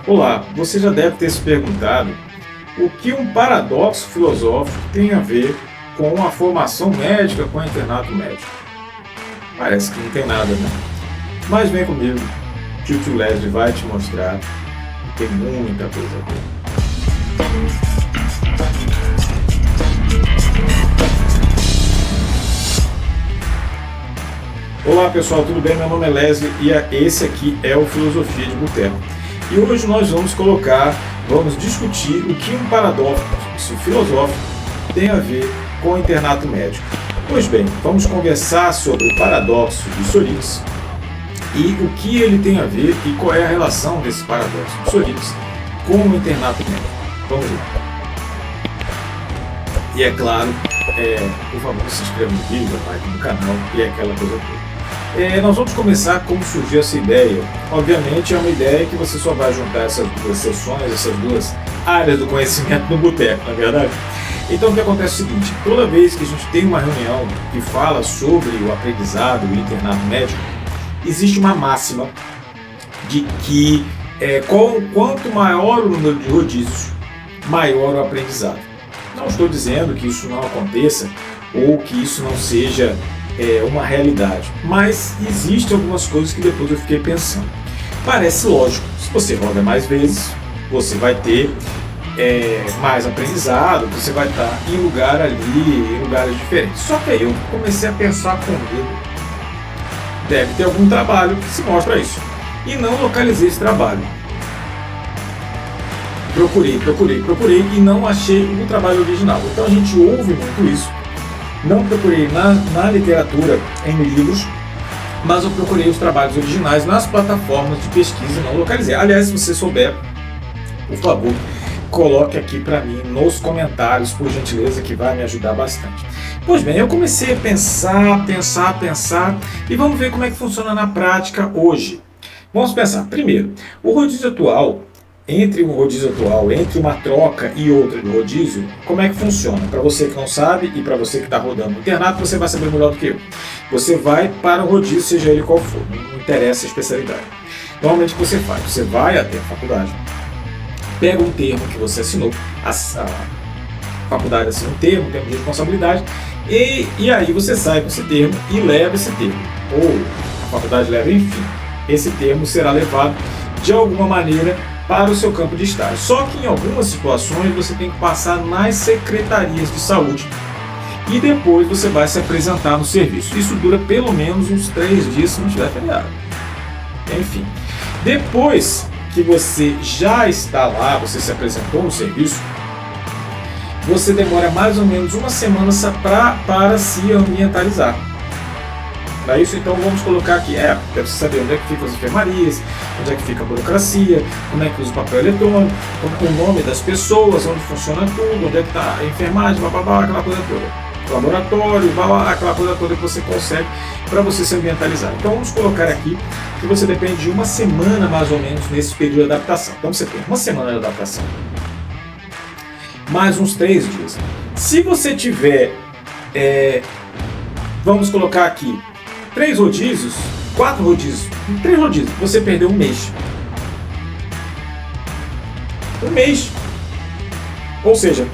Olá, você já deve ter se perguntado o que um paradoxo filosófico tem a ver com a formação médica, com o internato médico. Parece que não tem nada, né? Mas vem comigo, tio Leslie vai te mostrar que tem muita coisa a ver. Olá pessoal, tudo bem? Meu nome é Leslie e esse aqui é o Filosofia de Boteco. E hoje nós vamos discutir o que um paradoxo filosófico tem a ver com o internato médico. Pois bem, vamos conversar sobre o paradoxo de Sócrates e o que ele tem a ver e qual é a relação desse paradoxo de Sócrates com o internato médico. Vamos lá. E é claro, por favor, se inscreva no vídeo, like no canal e aquela coisa toda. Nós vamos começar como surgiu essa ideia. Obviamente é uma ideia que você só vai juntar essas duas sessões, essas duas áreas do conhecimento no boteco, não é verdade? Então o que acontece é o seguinte, toda vez que a gente tem uma reunião que fala sobre o aprendizado e o internato médico, existe uma máxima de que quanto maior o número de rodízios, maior o aprendizado. Não estou dizendo que isso não aconteça ou que isso não seja uma realidade, mas existem algumas coisas que depois eu fiquei pensando. Parece lógico, se você roda mais vezes, você vai ter mais aprendizado, você vai estar em lugares diferentes. Só que aí eu comecei a pensar comigo, deve ter algum trabalho que se mostra isso, e não localizei esse trabalho. Procurei e não achei um trabalho original. Então a gente ouve muito isso. Não procurei na literatura, em livros, mas eu procurei os trabalhos originais nas plataformas de pesquisa e não localizei. Aliás, se você souber, por favor, coloque aqui para mim nos comentários, por gentileza, que vai me ajudar bastante. Pois bem, eu comecei a pensar e vamos ver como é que funciona na prática hoje. Vamos pensar, primeiro, o rodízio atual, entre uma troca e outra de rodízio, como é que funciona? Para você que não sabe e para você que está rodando no internato, você vai saber melhor do que eu. Você vai para o rodízio, seja ele qual for, não interessa a especialidade. Normalmente o que você faz? Você vai até a faculdade, pega um termo que você assinou, a faculdade assina um termo de responsabilidade, e aí você sai com esse termo e leva esse termo, ou a faculdade leva, enfim, esse termo será levado de alguma maneira para o seu campo de estágio. Só que em algumas situações você tem que passar nas secretarias de saúde e depois você vai se apresentar no serviço. Isso dura pelo menos uns 3 dias se não tiver feriado. Enfim, depois que você já está lá, você se apresentou no serviço, você demora mais ou menos uma semana para se ambientalizar. Para isso, então, vamos colocar aqui, deve saber onde é que ficam as enfermarias, onde é que fica a burocracia, como é que usa o papel eletrônico, o nome das pessoas, onde funciona tudo, onde é que está a enfermagem, aquela coisa toda. Laboratório, aquela coisa toda que você consegue para você se ambientalizar. Então, vamos colocar aqui que você depende de uma semana, mais ou menos, nesse período de adaptação. Então, você tem uma semana de adaptação, mais uns 3 dias. Se você tiver, vamos colocar aqui, 3 rodízios, 4 rodízios, 3 rodízios, você perdeu um mês. Um mês. Ou seja,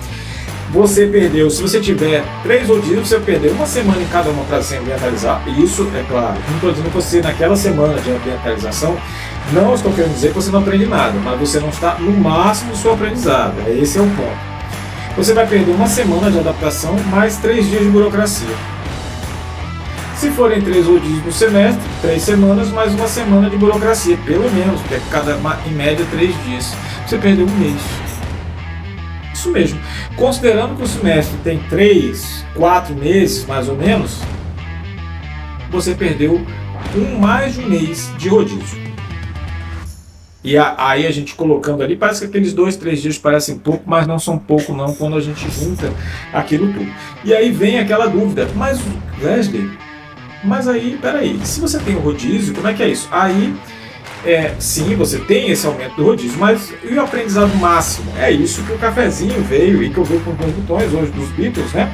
você perdeu, se você tiver 3 rodízios, você perdeu uma semana em cada uma para se ambientalizar. E isso, é claro, não estou dizendo que você naquela semana de ambientalização, não estou querendo dizer que você não aprende nada, mas você não está no máximo do seu aprendizado. Esse é o ponto. Você vai perder uma semana de adaptação, mais 3 dias de burocracia. Se forem 3 rodízios no semestre, 3 semanas, mais uma semana de burocracia, pelo menos, porque em média 3 dias. Você perdeu um mês. Isso mesmo. Considerando que o semestre tem 3, 4 meses, mais ou menos, você perdeu mais de um mês de rodízio. E aí a gente colocando ali, parece que aqueles 2, 3 dias parecem pouco, mas não são pouco não, quando a gente junta aquilo tudo. E aí vem aquela dúvida, mas Leslie, aí, peraí, se você tem o rodízio, como é que é isso? Aí, sim, você tem esse aumento do rodízio, mas e o aprendizado máximo? É isso que o cafezinho veio e que eu vi com os botões hoje dos Beatles, né?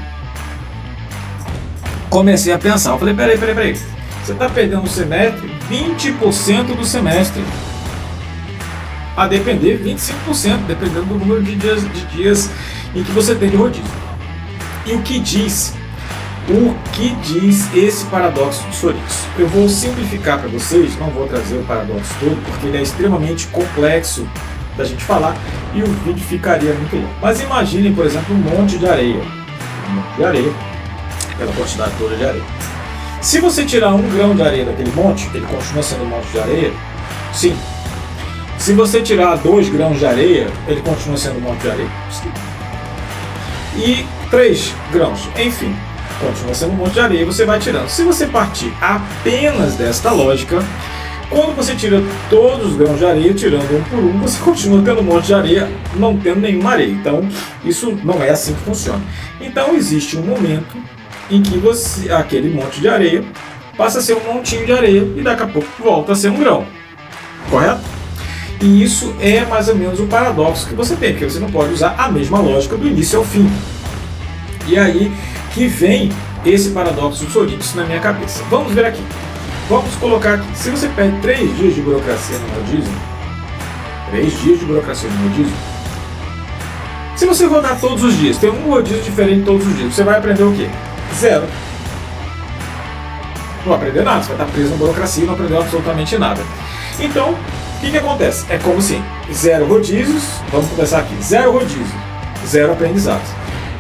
Comecei a pensar, eu falei, peraí, você está perdendo no semestre 20% do semestre. a depender 25%, dependendo do número de dias em que você tem de rodízio. E o que diz esse paradoxo de Sorites? Eu vou simplificar para vocês, não vou trazer o paradoxo todo, porque ele é extremamente complexo da gente falar e o vídeo ficaria muito longo. Mas imaginem, por exemplo, um monte de areia. Pela quantidade toda de areia. Se você tirar 1 grão de areia daquele monte, ele continua sendo um monte de areia? Sim. Se você tirar 2 grãos de areia, ele continua sendo um monte de areia? Sim. E 3 grãos, enfim, continua sendo um monte de areia, você vai tirando. Se você partir apenas desta lógica, quando você tira todos os grãos de areia, tirando um por um, você continua tendo um monte de areia, não tendo nenhuma areia. Então, isso não é assim que funciona. Então, existe um momento em que aquele monte de areia passa a ser um montinho de areia e daqui a pouco volta a ser um grão. Correto? E isso é mais ou menos o paradoxo que você tem, porque você não pode usar a mesma lógica do início ao fim. E aí que vem esse paradoxo de Sorites na minha cabeça. Vamos ver aqui. Vamos colocar aqui. Se você perde 3 dias de burocracia no rodízio, 3 dias de burocracia no rodízio, se você rodar todos os dias, tem um rodízio diferente todos os dias, você vai aprender o quê? 0. Não vai aprender nada, você vai estar preso na burocracia e não aprendeu absolutamente nada. Então, o que acontece? É como assim, 0 rodízios, vamos começar aqui, 0 rodízio, 0 aprendizado.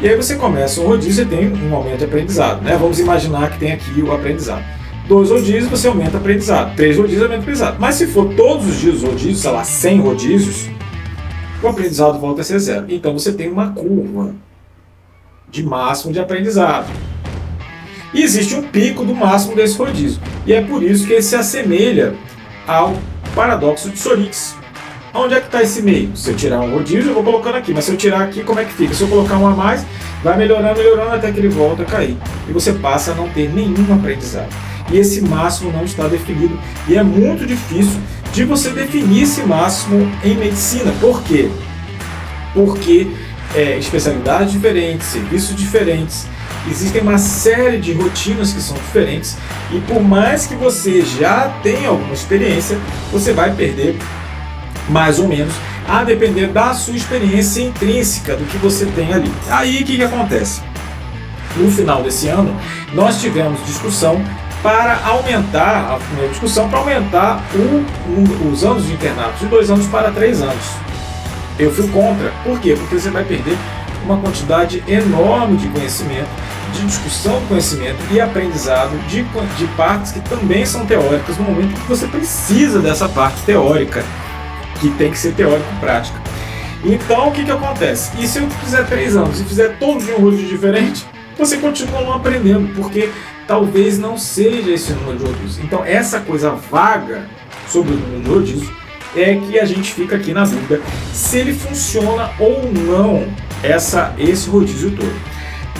E aí você começa um rodízio e tem um aumento de aprendizado, né? Vamos imaginar que tem aqui o aprendizado. 2 rodízios, você aumenta o aprendizado. 3 rodízios, aumenta o aprendizado. Mas se for todos os dias rodízios, sei lá, 100 rodízios, o aprendizado volta a ser 0. Então você tem uma curva de máximo de aprendizado. E existe um pico do máximo desse rodízio. E é por isso que ele se assemelha ao paradoxo de Sorites. Onde é que está esse meio? Se eu tirar um rodízio, eu vou colocando aqui. Mas se eu tirar aqui, como é que fica? Se eu colocar um a mais, vai melhorando até que ele volta a cair. E você passa a não ter nenhum aprendizado. E esse máximo não está definido. E é muito difícil de você definir esse máximo em medicina. Por quê? Porque especialidades diferentes, serviços diferentes, existem uma série de rotinas que são diferentes e por mais que você já tenha alguma experiência, você vai perder mais ou menos a depender da sua experiência intrínseca, do que você tem ali. Aí o que acontece? No final desse ano, nós tivemos discussão para aumentar, os anos de internato de 2 anos para 3 anos. Eu fui contra. Por quê? Porque você vai perder uma quantidade enorme de conhecimento, de discussão do conhecimento e aprendizado de partes que também são teóricas no momento que você precisa dessa parte teórica, que tem que ser teórico-prática. Então, o que acontece? E se eu fizer 3 anos e fizer todo dia um rodízio diferente, você continua não aprendendo, porque talvez não seja esse número de rodízios. Então, essa coisa vaga sobre o número de rodízios é que a gente fica aqui na dúvida se ele funciona ou não esse rodízio todo.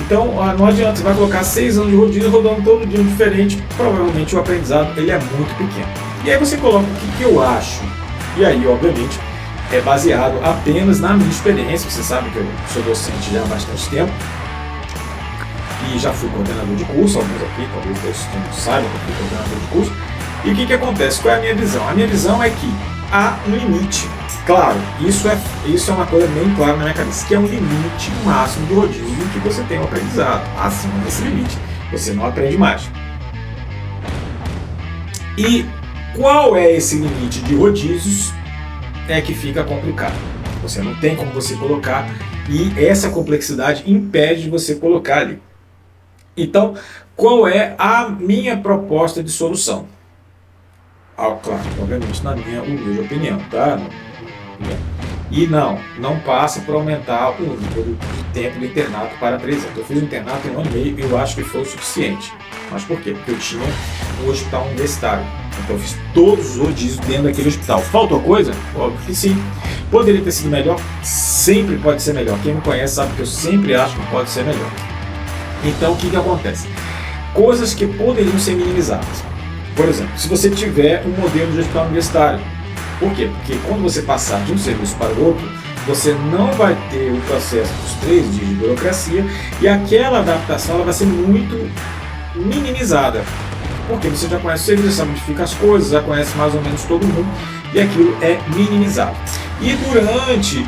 Então, não adianta, você vai colocar 6 anos de rodízio rodando todo dia um diferente, provavelmente o aprendizado ele é muito pequeno. E aí você coloca o que eu acho. E aí, obviamente, é baseado apenas na minha experiência. Você sabe que eu sou docente já há bastante tempo e já fui coordenador de curso, alguns aqui, talvez todos não saibam que eu fui coordenador de curso. E o que acontece? Qual é a minha visão? A minha visão é que há um limite. Claro, isso é uma coisa bem clara na minha cabeça, que é um limite máximo do rodízio em que você tem um aprendizado. Acima desse limite, você não aprende mais. E qual é esse limite de rodízios é que fica complicado. Você não tem como você colocar e essa complexidade impede de você colocar ali. Então, qual é a minha proposta de solução? Claro, obviamente na minha humilde opinião, tá? E não passa por aumentar o número de tempo do internato para 3 anos. Eu fiz um internato em 1 ano e meio e eu acho que foi o suficiente. Mas por quê? Porque eu tinha um hospital universitário. Então eu fiz todos os rodízios dentro daquele hospital. Faltou coisa? Óbvio que sim. Poderia ter sido melhor? Sempre pode ser melhor. Quem me conhece sabe que eu sempre acho que pode ser melhor. Então o que acontece? Coisas que poderiam ser minimizadas. Por exemplo, se você tiver um modelo de hospital universitário. Por quê? Porque quando você passar de um serviço para o outro, você não vai ter o processo dos 3 dias de burocracia e aquela adaptação ela vai ser muito minimizada. Porque você já conhece o serviço, já sabe onde ficam as coisas, já conhece mais ou menos todo mundo e aquilo é minimizado. E durante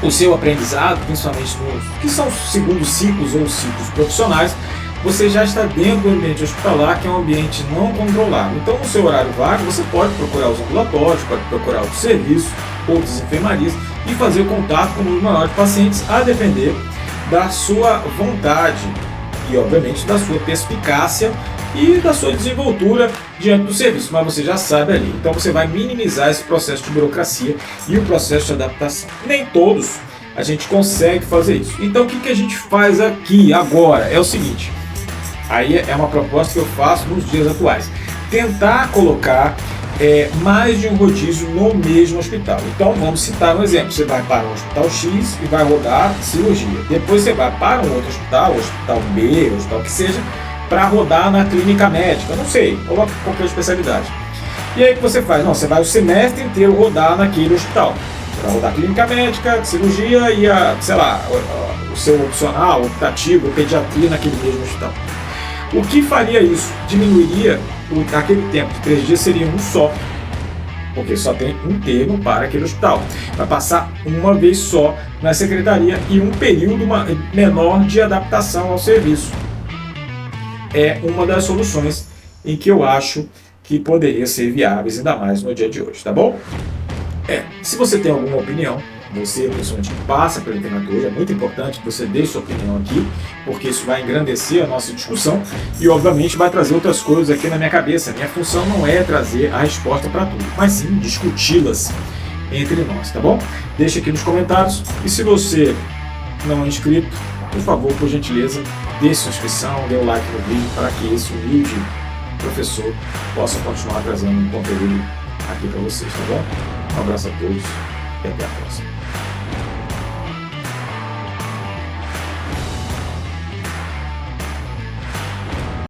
o seu aprendizado, principalmente nos que são segundos ciclos ou ciclos profissionais, você já está dentro do ambiente hospitalar, que é um ambiente não controlado. Então, no seu horário vago, você pode procurar os ambulatórios, pode procurar outros serviços, outras enfermarias e fazer contato com um número maior de pacientes, a depender da sua vontade e, obviamente, da sua perspicácia e da sua desenvoltura diante do serviço, mas você já sabe ali. Então você vai minimizar esse processo de burocracia e o processo de adaptação. Nem todos a gente consegue fazer isso. Então o que a gente faz aqui agora é o seguinte, aí é uma proposta que eu faço nos dias atuais, tentar colocar mais de um rodízio no mesmo hospital. Então vamos citar um exemplo, você vai para o hospital X e vai rodar cirurgia, depois você vai para um outro hospital, hospital B, hospital que seja, para rodar na clínica médica, não sei, ou qualquer especialidade. E aí o que você faz? Não, você vai o semestre inteiro rodar naquele hospital, para rodar clínica médica, cirurgia e sei lá, o seu opcional, optativo, pediatria naquele mesmo hospital. O que faria isso? Diminuiria aquele tempo de 3 dias, seria um só, porque só tem um termo para aquele hospital. Vai passar uma vez só na secretaria e um período menor de adaptação ao serviço. É uma das soluções em que eu acho que poderia ser viáveis, ainda mais no dia de hoje, tá bom? Se você tem alguma opinião, você principalmente que passa pela internatura, é muito importante que você deixe sua opinião aqui, porque isso vai engrandecer a nossa discussão e obviamente vai trazer outras coisas aqui na minha cabeça. Minha função não é trazer a resposta para tudo, mas sim discuti-las entre nós, tá bom? Deixa aqui nos comentários e se você não é inscrito, por favor, por gentileza, deixe sua inscrição, dê o like no vídeo para que esse humilde professor possa continuar trazendo conteúdo aqui para vocês, tá bom? Um abraço a todos e até a próxima.